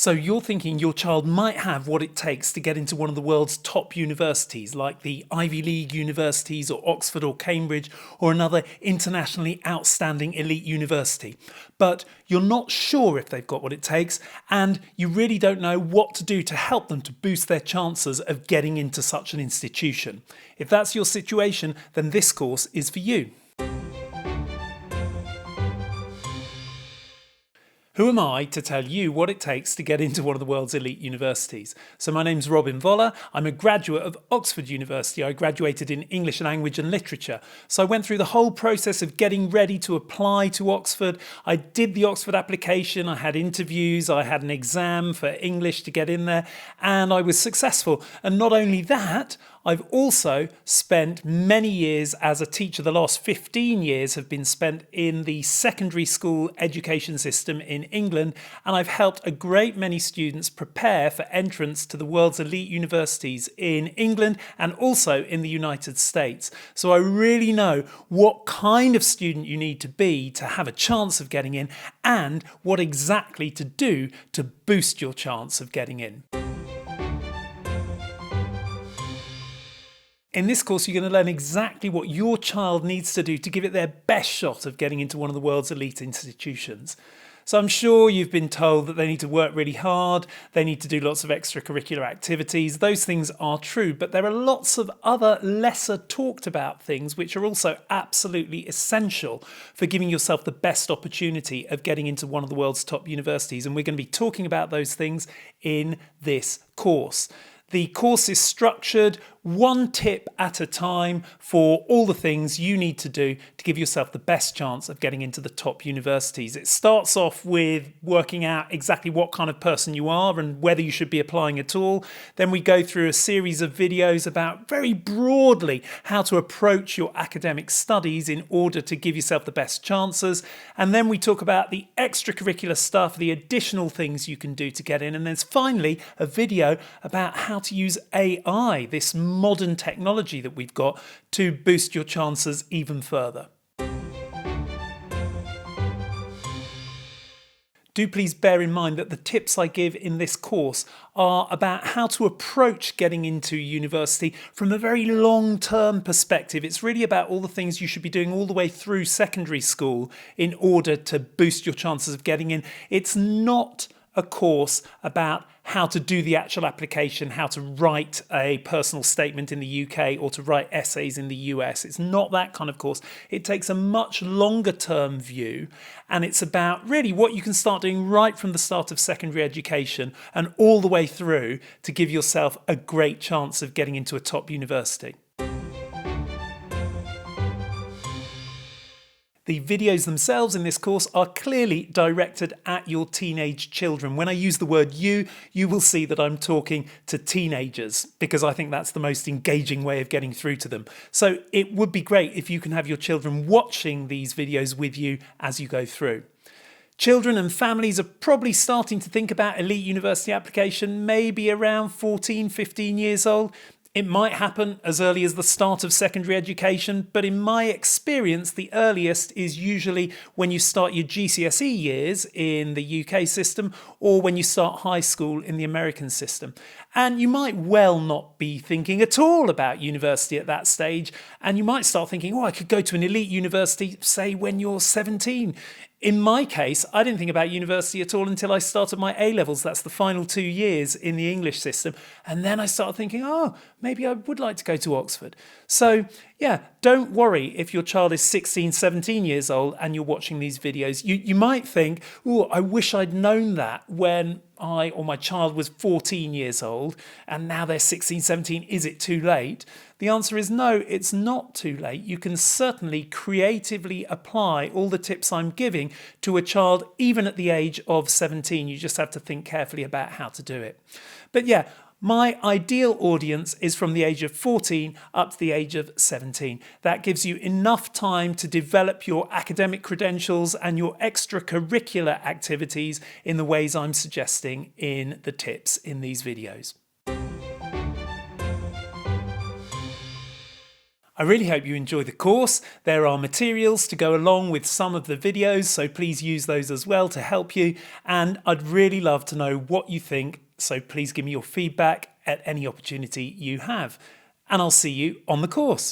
So you're thinking your child might have what it takes to get into one of the world's top universities, like the Ivy League universities or Oxford or Cambridge or another internationally outstanding elite university. But you're not sure if they've got what it takes, and you really don't know what to do to help them to boost their chances of getting into such an institution. If that's your situation, then this course is for you. Who am I to tell you what it takes to get into one of the world's elite universities? So my name's Robin Voller. I'm a graduate of Oxford University. I graduated in English language and literature. So I went through the whole process of getting ready to apply to Oxford. I did the Oxford application. I had interviews. I had an exam for English to get in there, and I was successful. And not only that, I've also spent many years as a teacher. The last 15 years have been spent in the secondary school education system in England, and I've helped a great many students prepare for entrance to the world's elite universities in England and also in the United States. So I really know what kind of student you need to be to have a chance of getting in, and what exactly to do to boost your chance of getting in. In this course, you're going to learn exactly what your child needs to do to give it their best shot of getting into one of the world's elite institutions. So I'm sure you've been told that they need to work really hard, they need to do lots of extracurricular activities. Those things are true, but there are lots of other lesser talked about things which are also absolutely essential for giving yourself the best opportunity of getting into one of the world's top universities. And we're going to be talking about those things in this course. The course is structured one tip at a time for all the things you need to do to give yourself the best chance of getting into the top universities. It starts off with working out exactly what kind of person you are and whether you should be applying at all. Then we go through a series of videos about very broadly how to approach your academic studies in order to give yourself the best chances. And then we talk about the extracurricular stuff, the additional things you can do to get in. And there's finally a video about how to use AI, this modern technology that we've got, to boost your chances even further. Do please bear in mind that the tips I give in this course are about how to approach getting into university from a very long-term perspective. It's really about all the things you should be doing all the way through secondary school in order to boost your chances of getting in. It's not a course about how to do the actual application, how to write a personal statement in the UK or to write essays in the US. It's not that kind of course. It takes a much longer term view, and it's about really what you can start doing right from the start of secondary education and all the way through to give yourself a great chance of getting into a top university. The videos themselves in this course are clearly directed at your teenage children. When I use the word you will see that I'm talking to teenagers because I think that's the most engaging way of getting through to them. So it would be great if you can have your children watching these videos with you as you go through. Children and families are probably starting to think about elite university application maybe around 14, 15 years old. It might happen as early as the start of secondary education, but in my experience, the earliest is usually when you start your GCSE years in the UK system or when you start high school in the American system. And you might well not be thinking at all about university at that stage, and you might start thinking, oh, I could go to an elite university, say, when you're 17. In my case, I didn't think about university at all until I started my A-levels. That's the final 2 years in the English system. And then I started thinking, oh, maybe I would like to go to Oxford. So yeah, don't worry if your child is 16, 17 years old and you're watching these videos. You might think, oh, I wish I'd known that when I or my child was 14 years old and now they're 16, 17. Is it too late? The answer is no, it's not too late. You can certainly creatively apply all the tips I'm giving to a child even at the age of 17. You just have to think carefully about how to do it. But yeah, my ideal audience is from the age of 14 up to the age of 17. That gives you enough time to develop your academic credentials and your extracurricular activities in the ways I'm suggesting in the tips in these videos. I really hope you enjoy the course. There are materials to go along with some of the videos, so please use those as well to help you. And I'd really love to know what you think, so please give me your feedback at any opportunity you have. And I'll see you on the course.